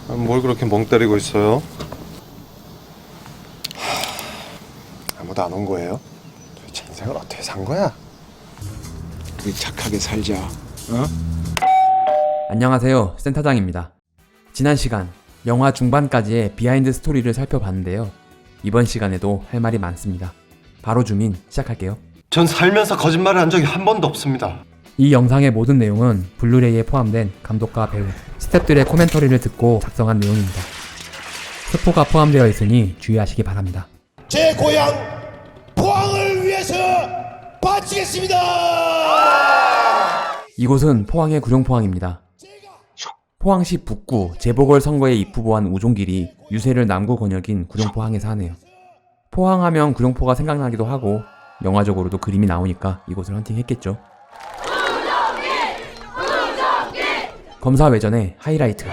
뭘 그렇게 멍 때리고 있어요? 아무도 안 온 거예요? 도대체 인생을 어떻게 산 거야? 우리 착하게 살자. 안녕하세요, 센터장입니다. 지난 시간 영화 중반까지의 비하인드 스토리를 살펴봤는데요. 이번 시간에도 할 말이 많습니다. 바로 주민 시작할게요. 전 살면서 거짓말을 한 적이 한 번도 없습니다. 이 영상의 모든 내용은 블루레이에 포함된 감독과 배우, 스태프들의 코멘터리를 듣고 작성한 내용입니다. 스포가 포함되어 있으니 주의하시기 바랍니다. 제 고향 포항을 위해서 바치겠습니다. 이곳은 포항의 구룡포항입니다. 포항시 북구 재보궐선거에 입후보한 우종길이 유세를 남구 권역인 구룡포항에 사네요. 포항하면 구룡포가 생각나기도 하고 영화적으로도 그림이 나오니까 이곳을 헌팅했겠죠. 검사 외전의 하이라이트.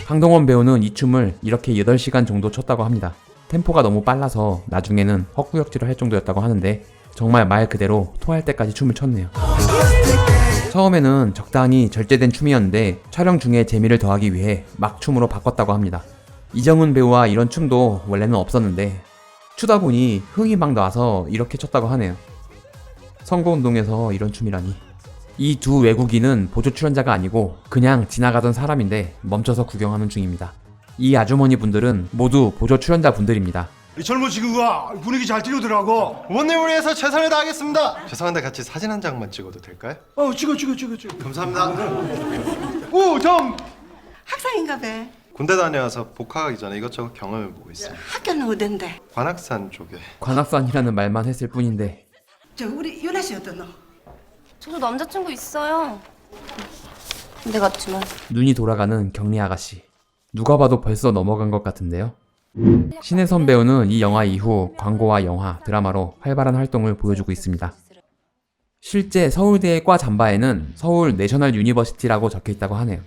강동원 배우는 이 춤을 이렇게 8시간 정도 췄다고 합니다. 템포가 너무 빨라서 나중에는 헛구역질을 할 정도였다고 하는데 정말 말 그대로 토할 때까지 춤을 췄네요. 처음에는 적당히 절제된 춤이었는데 촬영 중에 재미를 더하기 위해 막 춤으로 바꿨다고 합니다. 이정은 배우와 이런 춤도 원래는 없었는데 추다 보니 흥이 막 나서 이렇게 췄다고 하네요. 선거운동에서 이런 춤이라니. 이 두 외국인은 보조 출연자가 아니고 그냥 지나가던 사람인데 멈춰서 구경하는 중입니다. 이 아주머니 분들은 모두 보조 출연자 분들입니다. 이 젊은 친구가 분위기 잘 띄우더라고. 부모님을 위해서 최선을 다하겠습니다. 죄송한데 같이 사진 한 장만 찍어도 될까요? 찍어. 감사합니다. 오, 정. 학생인가 봐. 군대 다녀와서 복학하기 전에 이것저것 경험해 보고 있습니다. 학교는 어딘데? 관악산 쪽에. 관악산이라는 말만 했을 뿐인데 저 우리 유나 씨 어떠노? 저도 남자친구 있어요. 근데 같지만 눈이 돌아가는 경리 아가씨. 누가 봐도 벌써 넘어간 것 같은데요. 신혜선 배우는 이 영화 이후 광고와 영화, 드라마로 활발한 활동을 보여주고 있습니다. 실제 서울대의 과 잠바에는 서울 내셔널 유니버시티라고 적혀있다고 하네요.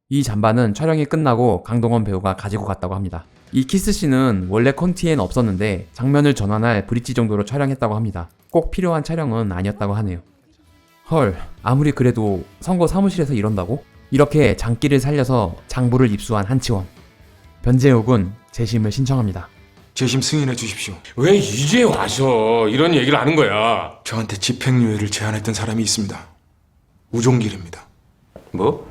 이 잠바는 촬영이 끝나고 강동원 배우가 가지고 갔다고 합니다. 이 키스씬은 원래 콘티엔 없었는데 장면을 전환할 브릿지 정도로 촬영했다고 합니다. 꼭 필요한 촬영은 아니었다고 하네요. 헐, 아무리 그래도 선거 사무실에서 이런다고? 이렇게 장기를 살려서 장부를 입수한 한치원. 변재욱은 재심을 신청합니다. 재심 승인해 주십시오. 왜 이제 와서 이런 얘기를 하는 거야? 저한테 집행유예를 제안했던 사람이 있습니다. 우종길입니다. 뭐?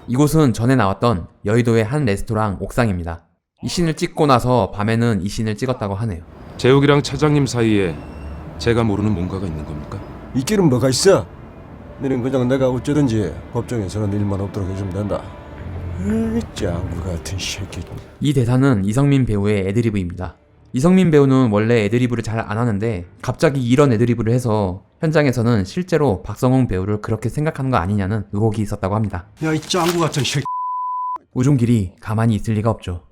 이곳은 전에 나왔던 여의도의 한 레스토랑 옥상입니다. 이 씬을 찍고 나서 밤에는 이 씬을 찍었다고 하네요. 재욱이랑 차장님 사이에 제가 모르는 뭔가가 있는 겁니까? 있기는 뭐가 있어? 너는 그냥 내가 어쩌든지 법정에서는 일만 없도록 해주면 된다. 짱구 같은 새끼. 이 대사는 이성민 배우의 애드리브입니다. 이성민 배우는 원래 애드리브를 잘 안 하는데 갑자기 이런 애드리브를 해서 현장에서는 실제로 박성웅 배우를 그렇게 생각하는 거 아니냐는 의혹이 있었다고 합니다. 야, 이 짱구 같은 새끼. 우종길이 가만히 있을 리가 없죠.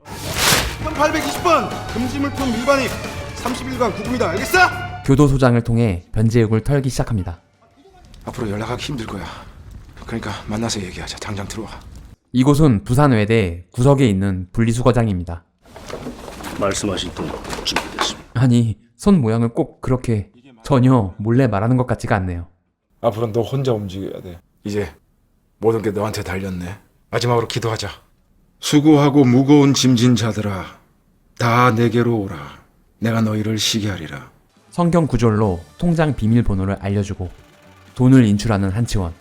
1820번 금지물품 밀반입 31관 구금이다. 알겠어? 교도소장을 통해 변재욱을 털기 시작합니다. 앞으로 연락하기 힘들 거야. 그러니까 만나서 얘기하자. 당장 들어와. 이곳은 부산 외대 구석에 있는 분리수거장입니다. 말씀하신 돈 준비됐습니다. 아니, 손 모양을 꼭 그렇게 전혀 몰래 말하는 것 같지가 않네요. 앞으로 너 혼자 움직여야 돼. 이제 모든 게 너한테 달렸네. 마지막으로 기도하자. 수고하고 무거운 짐진 자들아, 다 내게로 오라. 내가 너희를 쉬게 하리라. 성경 구절로 통장 비밀번호를 알려주고 돈을 인출하는 한치원.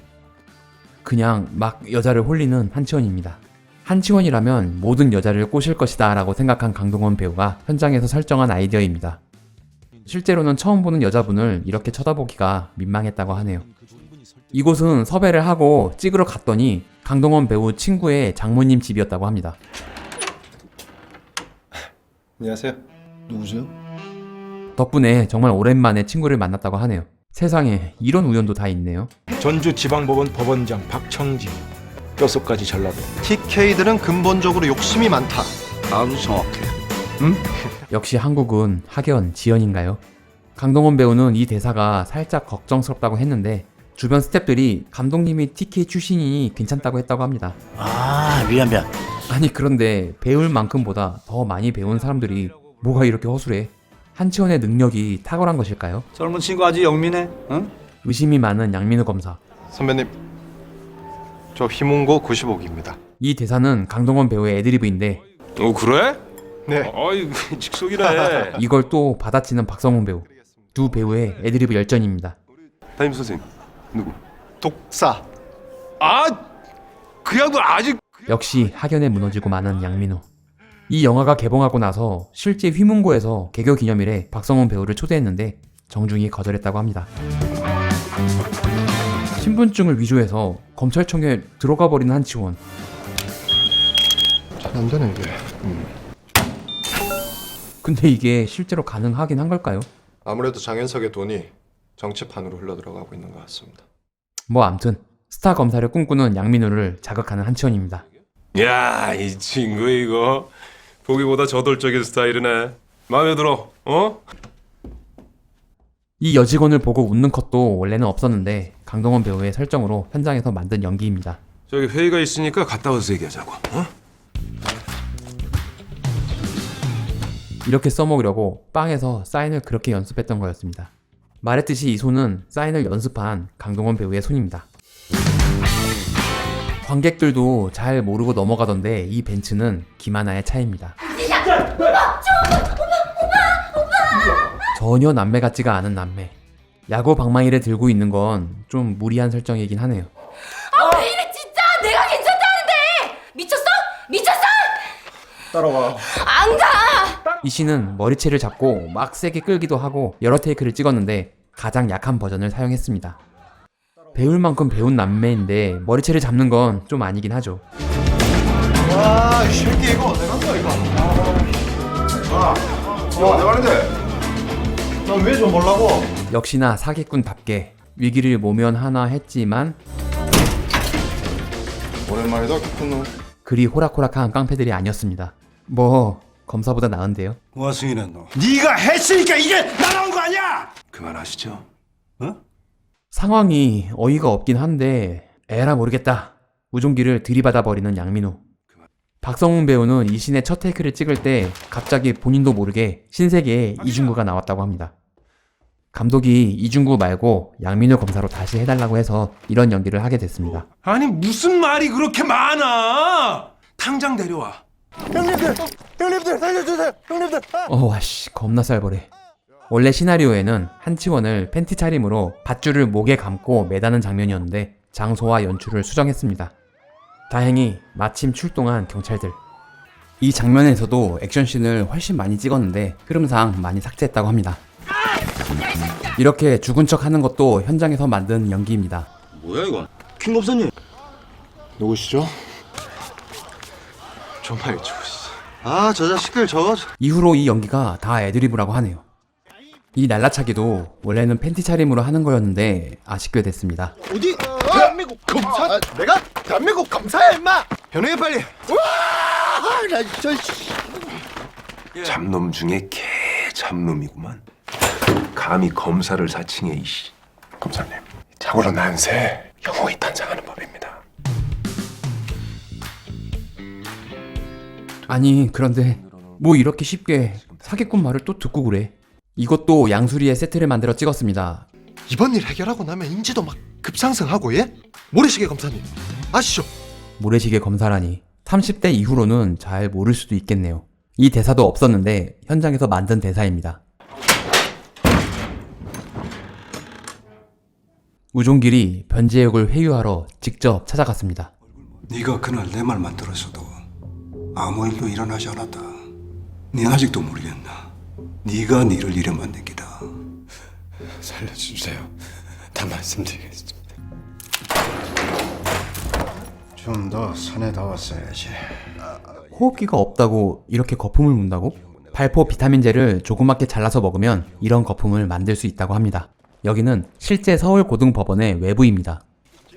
그냥 막 여자를 홀리는 한치원입니다. 한치원이라면 모든 여자를 꼬실 것이다 라고 생각한 강동원 배우가 현장에서 설정한 아이디어입니다. 실제로는 처음 보는 여자분을 이렇게 쳐다보기가 민망했다고 하네요. 이곳은 섭외를 하고 찍으러 갔더니 강동원 배우 친구의 장모님 집이었다고 합니다. 안녕하세요. 누구세요? 덕분에 정말 오랜만에 친구를 만났다고 하네요. 세상에 이런 우연도 다 있네요. 전주지방법원 법원장 박청진. 뼛속까지 전라도. TK들은 근본적으로 욕심이 많다. 아주 정확해. 역시 한국은 학연, 지연인가요? 강동원 배우는 이 대사가 살짝 걱정스럽다고 했는데 주변 스태프들이 감독님이 TK 출신이니 괜찮다고 했다고 합니다. 미안. 아니 그런데 배울 만큼보다 더 많이 배운 사람들이 뭐가 이렇게 허술해? 한치원의 능력이 탁월한 것일까요? 젊은 친구 아주 영민해. 응? 의심이 많은 양민우 검사. 선배님, 저 휘문고 95기입니다. 이 대사는 강동원 배우의 애드리브인데 오 그래? 네. 아이 직속이네. 이걸 또 받아치는 박성훈 배우. 두 배우의 애드리브 열전입니다. 담임 선생 누구? 독사. 그 양반 아직 역시 학연에 무너지고 마는 양민우. 이 영화가 개봉하고 나서 실제 휘문고에서 개교 기념일에 박성훈 배우를 초대했는데 정중히 거절했다고 합니다. 신분증을 위조해서 검찰청에 들어가 버린 한치원. 잘 안 되네 이게. 근데 이게 실제로 가능하긴 한 걸까요? 아무래도 장현석의 돈이 정치판으로 흘러들어가고 있는 것 같습니다. 뭐 암튼 스타 검사를 꿈꾸는 양민우를 자극하는 한치원입니다. 야, 이 친구 이거 보기보다 저돌적인 스타일이네. 마음에 들어. 어? 이 여직원을 보고 웃는 컷도 원래는 없었는데 강동원 배우의 설정으로 현장에서 만든 연기입니다. 저기 회의가 있으니까 갔다 와서 얘기하자고. 어? 이렇게 써먹으려고 빵에서 사인을 그렇게 연습했던 거였습니다. 말했듯이 이 손은 사인을 연습한 강동원 배우의 손입니다. 관객들도 잘 모르고 넘어가던데 이 벤츠는 김하나의 차입니다. 전혀 남매 같지가 않은 남매. 야구 방망이를 들고 있는 건 좀 무리한 설정이긴 하네요. 왜 이래 진짜! 내가 괜찮다는데! 미쳤어? 미쳤어? 따라와. 안 가! 이 씬은 머리채를 잡고 막 세게 끌기도 하고 여러 테이크를 찍었는데 가장 약한 버전을 사용했습니다. 배울 만큼 배운 남매인데 머리채를 잡는 건 좀 아니긴 하죠. 와, 이 새끼 이거 어디 갔어 이거? 이거 어디 가는데? 난 왜 좀 보려고? 역시나 사기꾼답게 위기를 모면하나 했지만 오랜만이다 깊은 놈. 그리 호락호락한 깡패들이 아니었습니다. 뭐 검사보다 나은데요. 와승이는 너. 네가 했으니까 이게 날아온 거 아니야? 그만하시죠. 상황이 어이가 없긴 한데 에라 모르겠다. 우종기를 들이받아 버리는 양민우. 박성훈 배우는 이 씬의 첫 테이크를 찍을 때 갑자기 본인도 모르게 신세계에 이중구가 나왔다고 합니다. 감독이 이중구 말고 양민우 검사로 다시 해달라고 해서 이런 연기를 하게 됐습니다. 아니 무슨 말이 그렇게 많아? 당장 데려와. 형님들 살려주세요. 형님들. 와씨 겁나 쌀벌해. 원래 시나리오에는 한치원을 팬티 차림으로 밧줄을 목에 감고 매다는 장면이었는데 장소와 연출을 수정했습니다. 다행히 마침 출동한 경찰들. 이 장면에서도 액션씬을 훨씬 많이 찍었는데 흐름상 많이 삭제했다고 합니다. 이렇게 죽은 척 하는 것도 현장에서 만든 연기입니다. 뭐야 이건? 킹 검사님. 누구시죠? 정말 죽으시죠. 저 자식들 저거. 이후로 이 연기가 다 애드리브라고 하네요. 이 날라차기도 원래는 팬티 차림으로 하는 거였는데 아쉽게 됐습니다. 어디? 대한민국 검사? 내가 대한민국 검사야 임마. 변호해 빨리. 잡놈 중에 개 잡놈이구만. 감히 검사를 사칭해 이씨. 검사님, 자고로 난세 영웅이 탄생하는 법입니다. 아니 그런데 뭐 이렇게 쉽게 사기꾼 말을 또 듣고 그래. 이것도 양수리의 세트를 만들어 찍었습니다. 이번 일 해결하고 나면 인지도 막 급상승하고 예? 모래시계 검사님 아시죠? 모래시계 검사라니 30대 이후로는 잘 모를 수도 있겠네요. 이 대사도 없었는데 현장에서 만든 대사입니다. 우종길이 변제역을 회유하러 직접 찾아갔습니다. 네가 그날 내 말만 들었어도 아무 일도 일어나지 않았다. 네 아직도 모르겠나? 네가 니를 이래 만든 기다. 살려주세요. 다 말씀드리겠습니다. 좀 더 산에 닿았어야지. 호흡기가 없다고 이렇게 거품을 문다고? 발포 비타민제를 조그맣게 잘라서 먹으면 이런 거품을 만들 수 있다고 합니다. 여기는 실제 서울고등법원의 외부입니다.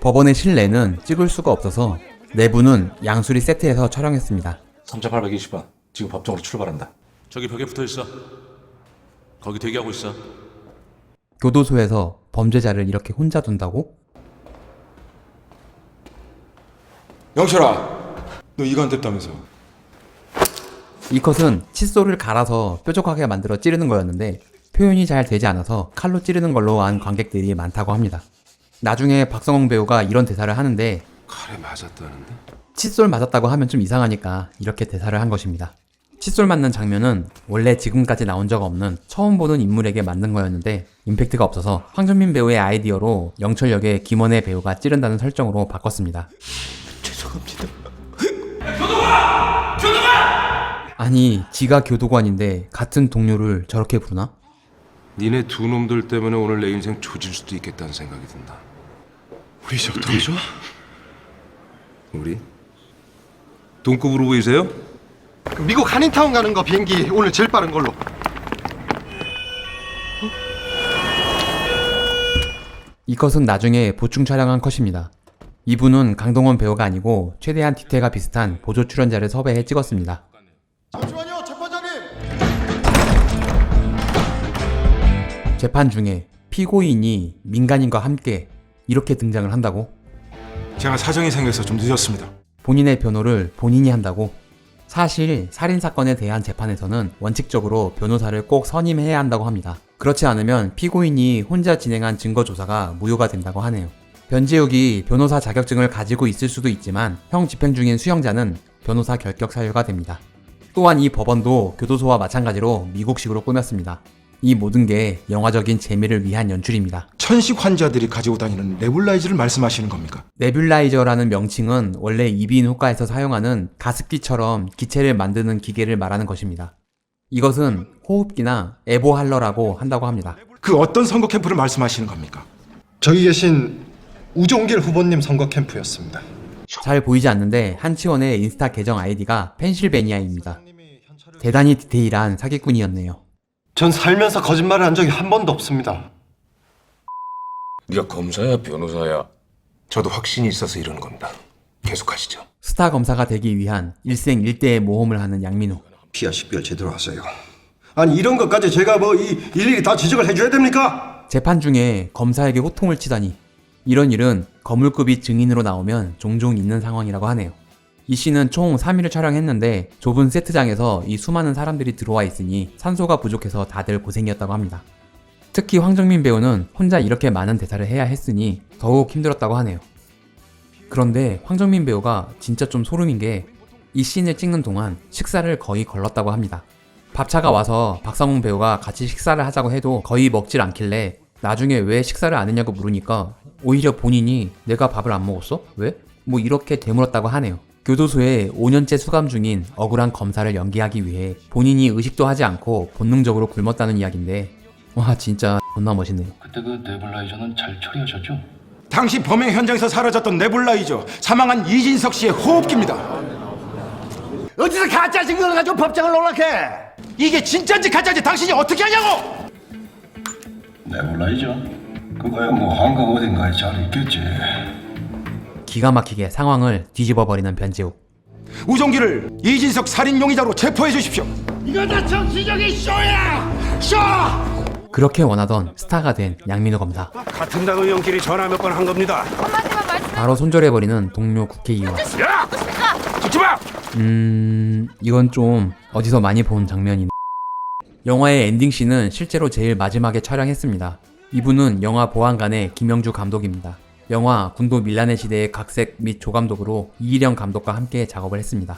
법원의 실내는 찍을 수가 없어서 내부는 양수리 세트에서 촬영했습니다. 3820번 지금 법정으로 출발한다. 저기 벽에 붙어있어. 거기 대기하고 있어. 교도소에서 범죄자를 이렇게 혼자 둔다고? 영철아, 너 이관 됐다면서? 이 컷은 칫솔을 갈아서 뾰족하게 만들어 찌르는 거였는데 표현이 잘 되지 않아서 칼로 찌르는 걸로 안 관객들이 많다고 합니다. 나중에 박성웅 배우가 이런 대사를 하는데 칼에 맞았다는데? 칫솔 맞았다고 하면 좀 이상하니까 이렇게 대사를 한 것입니다. 칫솔 맞는 장면은 원래 지금까지 나온 적 없는 처음 보는 인물에게 만든 거였는데 임팩트가 없어서 황정민 배우의 아이디어로 영철 역의 김원혜 배우가 찌른다는 설정으로 바꿨습니다. 죄송합니다. 아니 지가 교도관인데 같은 동료를 저렇게 부르나? 니네 두 놈들 때문에 오늘 내 인생 조질 수도 있겠다는 생각이 든다. 우리 이제 어떡하죠? 우리? 동급으로 보이세요? 그 미국 한인타운 가는 거 비행기 오늘 제일 빠른 걸로. 이 컷은 나중에 보충 촬영한 컷입니다. 이분은 강동원 배우가 아니고 최대한 디테일과 비슷한 보조 출연자를 섭외해 찍었습니다. 잠시만요, 재판장님. 재판 중에 피고인이 민간인과 함께 이렇게 등장을 한다고? 제가 사정이 생겨서 좀 늦었습니다. 본인의 변호를 본인이 한다고? 사실 살인사건에 대한 재판에서는 원칙적으로 변호사를 꼭 선임해야 한다고 합니다. 그렇지 않으면 피고인이 혼자 진행한 증거조사가 무효가 된다고 하네요. 변재욱이 변호사 자격증을 가지고 있을 수도 있지만 형 집행 중인 수형자는 변호사 결격 사유가 됩니다. 또한 이 법원도 교도소와 마찬가지로 미국식으로 꾸몄습니다. 이 모든 게 영화적인 재미를 위한 연출입니다. 천식 환자들이 가지고 다니는 네뷸라이저를 말씀하시는 겁니까? 네뷸라이저라는 명칭은 원래 이비인후과에서 사용하는 가습기처럼 기체를 만드는 기계를 말하는 것입니다. 이것은 호흡기나 에보할러라고 한다고 합니다. 그 어떤 선거 캠프를 말씀하시는 겁니까? 저기 계신 우종길 후보님 선거 캠프였습니다. 잘 보이지 않는데 한치원의 인스타 계정 아이디가 펜실베니아입니다. 대단히 디테일한 사기꾼이었네요. 전 살면서 거짓말을 한 적이 한 번도 없습니다. 네가 검사야 변호사야? 저도 확신이 있어서 이러는 겁니다. 계속하시죠. 스타 검사가 되기 위한 일생일대의 모험을 하는 양민우. 피하 식별 제대로 하세요. 아니 이런 것까지 제가 뭐 일일이 다 지적을 해줘야 됩니까? 재판 중에 검사에게 호통을 치다니. 이런 일은 거물급이 증인으로 나오면 종종 있는 상황이라고 하네요. 이 씬은 총 3일을 촬영했는데 좁은 세트장에서 이 수많은 사람들이 들어와 있으니 산소가 부족해서 다들 고생이었다고 합니다. 특히 황정민 배우는 혼자 이렇게 많은 대사를 해야 했으니 더욱 힘들었다고 하네요. 그런데 황정민 배우가 진짜 좀 소름인 게 이 씬을 찍는 동안 식사를 거의 걸렀다고 합니다. 밥차가 와서 박성웅 배우가 같이 식사를 하자고 해도 거의 먹질 않길래 나중에 왜 식사를 안 했냐고 물으니까 오히려 본인이 내가 밥을 안 먹었어? 왜? 뭐 이렇게 되물었다고 하네요. 교도소에 5년째 수감 중인 억울한 검사를 연기하기 위해 본인이 의식도 하지 않고 본능적으로 굶었다는 이야기인데 와 진짜 존나 멋있네요. 그때 그 네뷸라이저는 잘 처리하셨죠? 당시 범행 현장에서 사라졌던 네뷸라이저 사망한 이진석 씨의 호흡기입니다. 어디서 가짜 증거를 가지고 법정을 놀락해? 이게 진짜인지 가짜인지 당신이 어떻게 하냐고! 네뷸라이저? 그거야 뭐 한강 어딘가에 잘 있겠지. 기가 막히게 상황을 뒤집어버리는 변재욱. 우종기를 이진석 살인 용의자로 체포해 주십시오. 이거 다 정치적인 쇼야! 쇼! 그렇게 원하던 스타가 된 양민우 검사. 같은 당 의원끼리 전화 몇 번 한 겁니다. 엄마한테만 말씀. 바로 손절해버리는 동료 국회의원. 야! 죽지 마! 이건 좀 어디서 많이 본 장면이네. 영화의 엔딩씬은 실제로 제일 마지막에 촬영했습니다. 이분은 영화 보안관의 김영주 감독입니다. 영화 군도 밀란의 시대의 각색 및 조감독으로 이희령 감독과 함께 작업을 했습니다.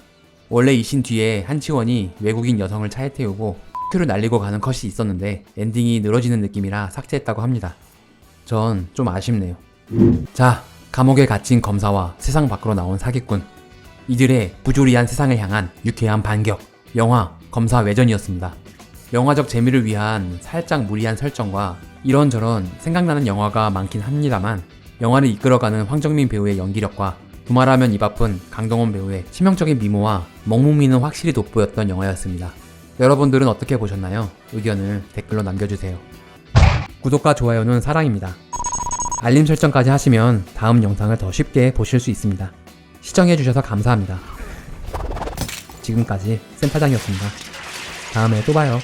원래 이 씬 뒤에 한치원이 외국인 여성을 차에 태우고 큐를 날리고 가는 컷이 있었는데 엔딩이 늘어지는 느낌이라 삭제했다고 합니다. 전 좀 아쉽네요. 자, 감옥에 갇힌 검사와 세상 밖으로 나온 사기꾼. 이들의 부조리한 세상을 향한 유쾌한 반격. 영화 검사 외전이었습니다. 영화적 재미를 위한 살짝 무리한 설정과 이런저런 생각나는 영화가 많긴 합니다만 영화를 이끌어가는 황정민 배우의 연기력과 두말하면 입 아픈 강동원 배우의 치명적인 미모와 먹무미는 확실히 돋보였던 영화였습니다. 여러분들은 어떻게 보셨나요? 의견을 댓글로 남겨주세요. 구독과 좋아요는 사랑입니다. 알림 설정까지 하시면 다음 영상을 더 쉽게 보실 수 있습니다. 시청해주셔서 감사합니다. 지금까지 쌤파장이었습니다. 다음에 또 봐요.